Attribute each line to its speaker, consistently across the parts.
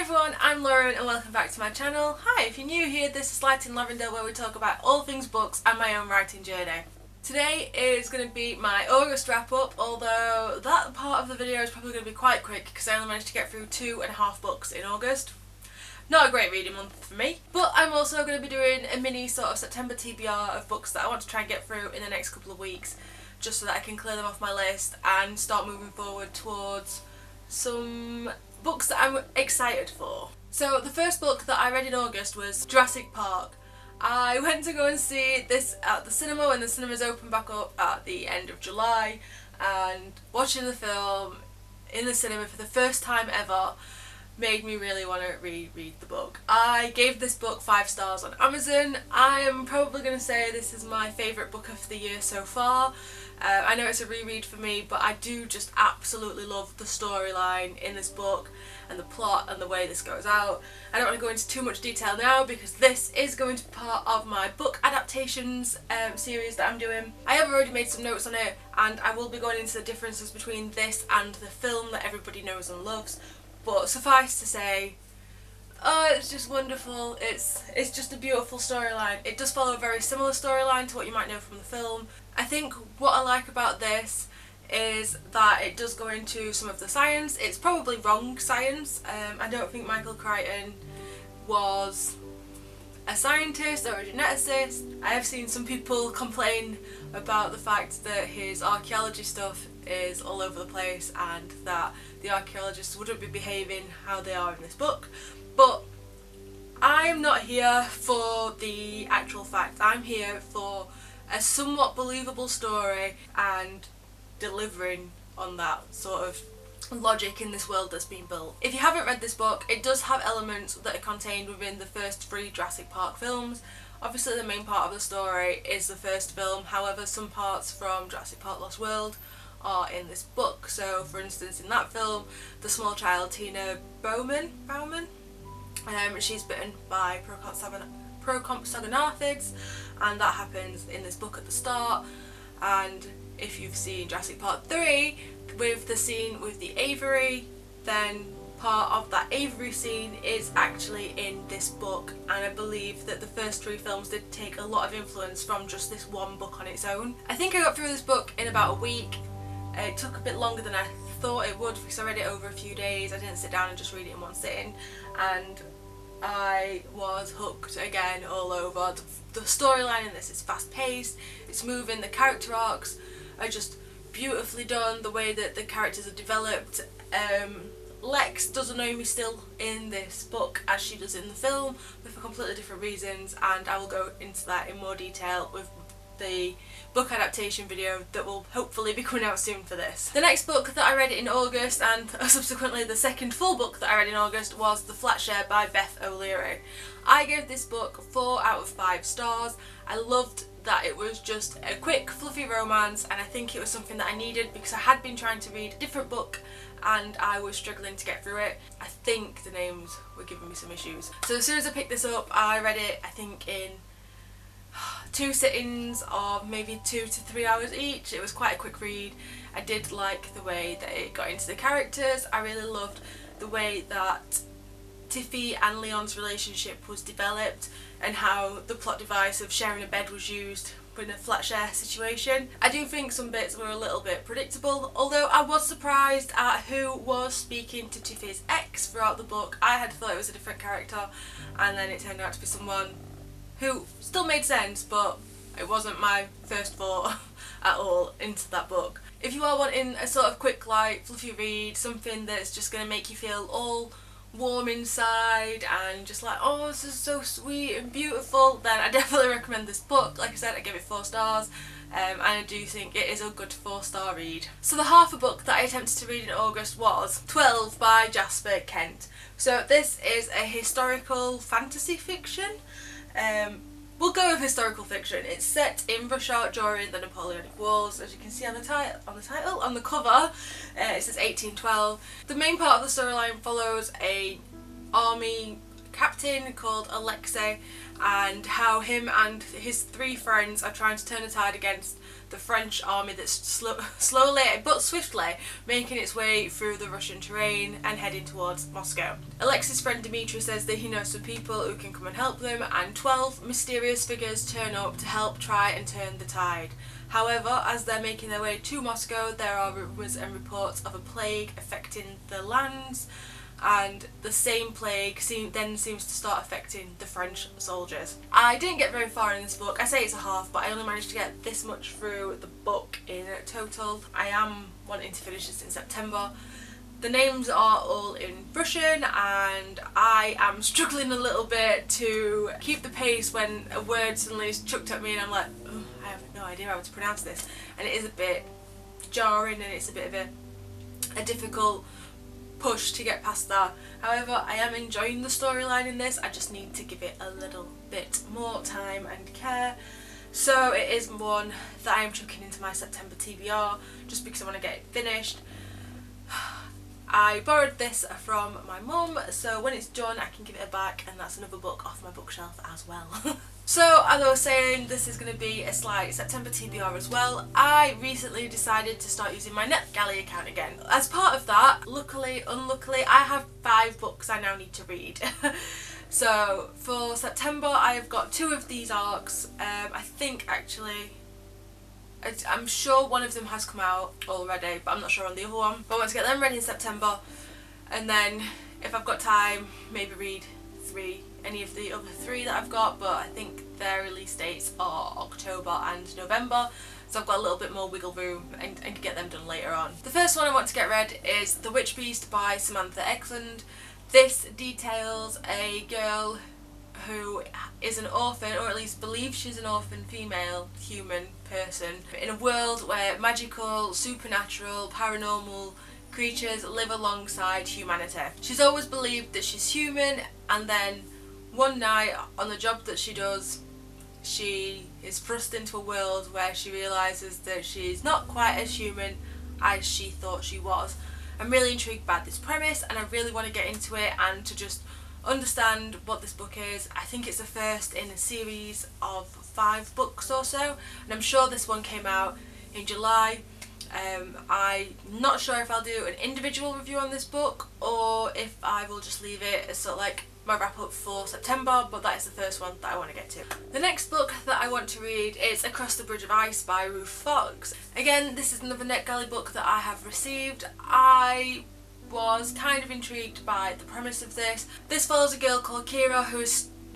Speaker 1: everyone, I'm Lauren and welcome back to my channel. Hi, if you're new here, this is Light in Lavender where we talk about all things books and my own writing journey. Today is going to be my August wrap up, although that part of the video is probably going to be quite quick because I only managed to get through 2.5 books in August. Not a great reading month for me, but I'm also going to be doing a mini sort of September TBR of books that I want to try and get through in the next couple of weeks, just so that I can clear them off my list and start moving forward towards some books that I'm excited for. So the first book that I read in August was Jurassic Park. I went to go and see this at the cinema when the cinemas opened back up at the end of July, and watching the film in the cinema for the first time ever made me really want to reread the book. I gave this book 5 stars on Amazon. I am probably going to say this is my favourite book of the year so far. I know it's a reread for me, but I do just absolutely love the storyline in this book and the plot and the way this goes out. I don't want to go into too much detail now because this is going to be part of my book adaptations series that I'm doing. I have already made some notes on it, and I will be going into the differences between this and the film that everybody knows and loves. But suffice to say, it's just wonderful. It's just a beautiful storyline. It does follow a very similar storyline to what you might know from the film. I think what I like about this is that it does go into some of the science. It's probably wrong science. I don't think Michael Crichton was a scientist or a geneticist. I have seen some people complain about the fact that his archaeology stuff is all over the place and that the archaeologists wouldn't be behaving how they are in this book. But I'm not here for the actual fact. I'm here for a somewhat believable story and delivering on that sort of logic in this world that's been built. If you haven't read this book, it does have elements that are contained within the first 3 Jurassic Park films. Obviously the main part of the story is the first film, however some parts from Jurassic Park Lost World are in this book. So for instance in that film, the small child Tina Bowman, she's bitten by Procompsogonathids, and that happens in this book at the start. And if you've seen Jurassic Park 3 with the scene with the aviary, then part of that aviary scene is actually in this book, and I believe that the first 3 films did take a lot of influence from just this one book on its own. I think I got through this book in about a week. It took a bit longer than I thought it would because I read it over a few days. I didn't sit down and just read it in one sitting, and I was hooked again all over. The storyline in this is fast paced, it's moving, the character arcs are just beautifully done, the way that the characters are developed. Lex does annoy me still in this book as she does in the film, but for completely different reasons, and I will go into that in more detail with the book adaptation video that will hopefully be coming out soon for this. The next book that I read in August, and subsequently the second full book that I read in August, was The Flat Share by Beth O'Leary. I gave this book 4 out of 5 stars. I loved that it was just a quick fluffy romance, and I think it was something that I needed because I had been trying to read a different book and I was struggling to get through it. I think the names were giving me some issues. So as soon as I picked this up, I read it I think in 2 sittings of maybe 2 to 3 hours each. It was quite a quick read. I did like the way that it got into the characters. I really loved the way that Tiffy and Leon's relationship was developed and how the plot device of sharing a bed was used in a flat share situation. I do think some bits were a little bit predictable, although I was surprised at who was speaking to Tiffy's ex throughout the book. I had thought it was a different character, and then it turned out to be someone who still made sense, but it wasn't my first thought at all into that book. If you are wanting a sort of quick, light, fluffy read, something that's just going to make you feel all warm inside and just like, oh, this is so sweet and beautiful, then I definitely recommend this book. Like I said, I gave it 4 stars, and I do think it is a good 4-star read. So the half a book that I attempted to read in August was 12 by Jasper Kent. So this is a historical fantasy fiction. We'll go with historical fiction. It's set in Russia during the Napoleonic Wars, as you can see on the cover. It says 1812. The main part of the storyline follows a army captain called Alexei, and how him and his 3 friends are trying to turn the tide against the French army that's slowly but swiftly making its way through the Russian terrain and heading towards Moscow. Alexei's friend Dmitri says that he knows some people who can come and help them, and 12 mysterious figures turn up to help try and turn the tide. However, as they're making their way to Moscow, there are rumours and reports of a plague affecting the lands, and the same plague then seems to start affecting the French soldiers. I didn't get very far in this book. I say it's a half, but I only managed to get this much through the book in total. I am wanting to finish this in September. The names are all in Russian, and I am struggling a little bit to keep the pace when a word suddenly is chucked at me and I'm like, oh, I have no idea how to pronounce this. And it is a bit jarring, and it's a bit of a difficult push to get past that. However, I am enjoying the storyline in this. I just need to give it a little bit more time and care. So it is one that I am chucking into my September TBR just because I want to get it finished. I borrowed this from my mum, so when it's done I can give it back, and that's another book off my bookshelf as well. So, as I was saying, this is going to be a slight September TBR as well. I recently decided to start using my NetGalley account again. As part of that, luckily, unluckily, I have 5 books I now need to read. So, for September I have got 2 of these arcs. I think actually, I'm sure one of them has come out already, but I'm not sure on the other one. But I want to get them ready in September, and then if I've got time, maybe read any of the other 3 that I've got, but I think their release dates are October and November, so I've got a little bit more wiggle room and can get them done later on. The first one I want to get read is The Witch Beast by Samantha Eklund. This details a girl who is an orphan, or at least believes she's an orphan female human person, in a world where magical, supernatural, paranormal creatures live alongside humanity. She's always believed that she's human, and then one night on the job that she does, she is thrust into a world where she realises that she's not quite as human as she thought she was. I'm really intrigued by this premise, and I really want to get into it and to just understand what this book is. I think it's the first in a series of 5 books or so, and I'm sure this one came out in July. I'm not sure if I'll do an individual review on this book or if I will just leave it as sort of like my wrap up for September, but that is the first one that I want to get to. The next book that I want to read is Across the Bridge of Ice by Ruth Fox. Again, this is another NetGalley book that I have received. I was kind of intrigued by the premise of this. This follows a girl called Kira who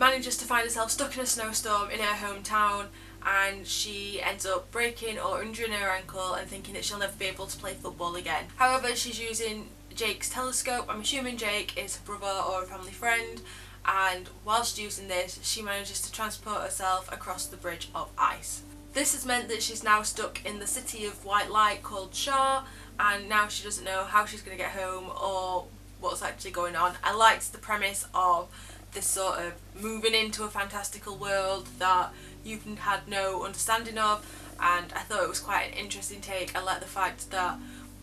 Speaker 1: manages to find herself stuck in a snowstorm in her hometown, and she ends up breaking or injuring her ankle and thinking that she'll never be able to play football again. However, she's using Jake's telescope. I'm assuming Jake is her brother or a family friend, and whilst using this she manages to transport herself across the bridge of ice. This has meant that she's now stuck in the city of white light called Shah, and now she doesn't know how she's going to get home or what's actually going on. I liked the premise of this sort of moving into a fantastical world that you had no understanding of, and I thought it was quite an interesting take. I like the fact that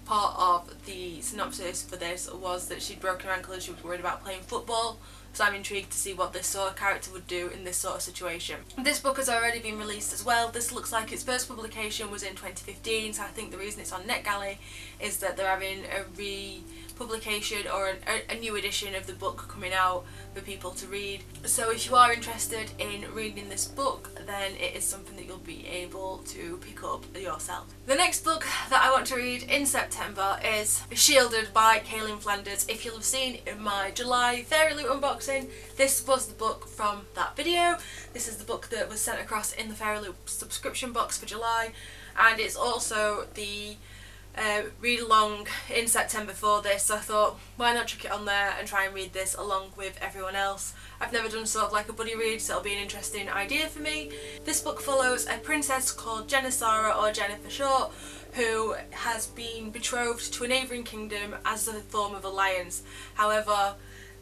Speaker 1: part of the synopsis for this was that she'd broken her ankle and she was worried about playing football, so I'm intrigued to see what this sort of character would do in this sort of situation. This book has already been released as well. This looks like its first publication was in 2015, so I think the reason it's on NetGalley is that they're having a republication or a new edition of the book coming out for people to read. So if you are interested in reading this book, then it is something that you'll be able to pick up yourself. The next book that I want to read in September is Shielded by Kaylin Flanders. If you'll have seen in my July Fairy Loot unboxing, this was the book from that video. This is the book that was sent across in the Fairy Loot subscription box for July, and it's also the read along in September for this, so I thought why not chuck it on there and try and read this along with everyone else. I've never done sort of like a buddy read, so it'll be an interesting idea for me. This book follows a princess called Jennisara, or Jenna for short, who has been betrothed to a neighbouring kingdom as a form of alliance. However,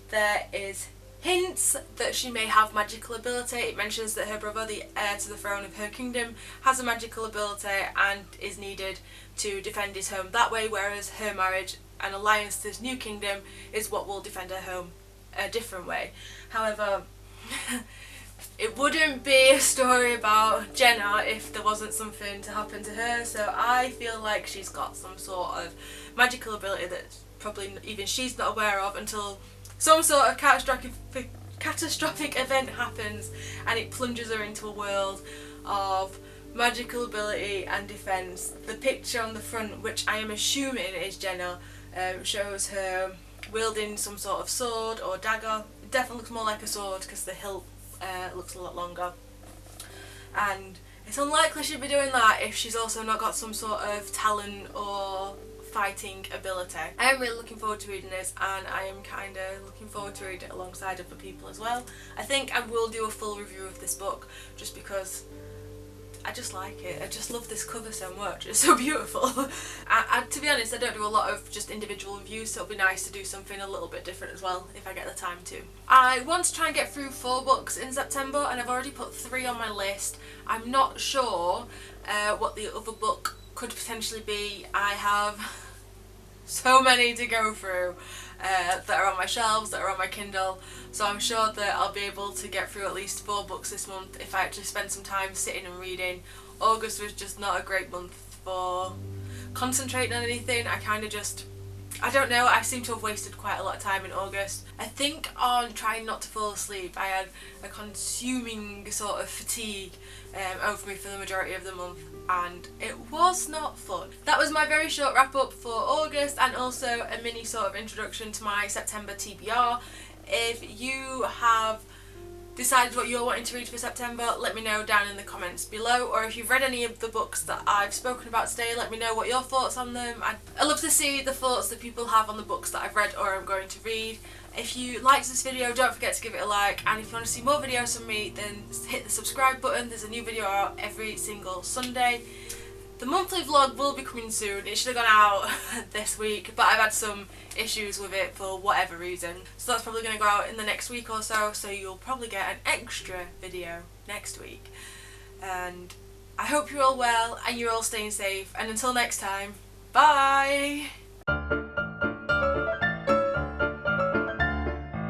Speaker 1: there is hints that she may have magical ability. It mentions that her brother, the heir to the throne of her kingdom, has a magical ability and is needed to defend his home that way, whereas her marriage and alliance to this new kingdom is what will defend her home a different way. However, it wouldn't be a story about Jenna if there wasn't something to happen to her, so I feel like she's got some sort of magical ability that probably even she's not aware of until some sort of catastrophic event happens and it plunges her into a world of magical ability and defence. The picture on the front, which I am assuming is Jenna, shows her wielding some sort of sword or dagger. It definitely looks more like a sword because the hilt looks a lot longer, and it's unlikely she'd be doing that if she's also not got some sort of talent or fighting ability. I am really looking forward to reading this, and I am kind of looking forward to reading it alongside other people as well. I think I will do a full review of this book just because I just like it. I just love this cover so much. It's so beautiful. To be honest, I don't do a lot of just individual reviews, so it'll be nice to do something a little bit different as well if I get the time to. I want to try and get through 4 books in September, and I've already put 3 on my list. I'm not sure what the other book could potentially be. I have so many to go through that are on my shelves, that are on my Kindle, so I'm sure that I'll be able to get through at least 4 books this month if I actually spend some time sitting and reading. August was just not a great month for concentrating on anything. I don't know, I seem to have wasted quite a lot of time in August. I think on trying not to fall asleep, I had a consuming sort of fatigue over me for the majority of the month, and it was not fun. That was my very short wrap up for August, and also a mini sort of introduction to my September TBR. If you have decided what you're wanting to read for September, let me know down in the comments below, or if you've read any of the books that I've spoken about today, let me know what your thoughts on them. I love to see the thoughts that people have on the books that I've read or I'm going to read. If you liked this video, don't forget to give it a like, and if you want to see more videos from me, then hit the subscribe button. There's a new video out every single Sunday. The monthly vlog will be coming soon. It should have gone out this week, but I've had some issues with it for whatever reason. So that's probably going to go out in the next week or so, so you'll probably get an extra video next week. And I hope you're all well and you're all staying safe, and until next time, bye!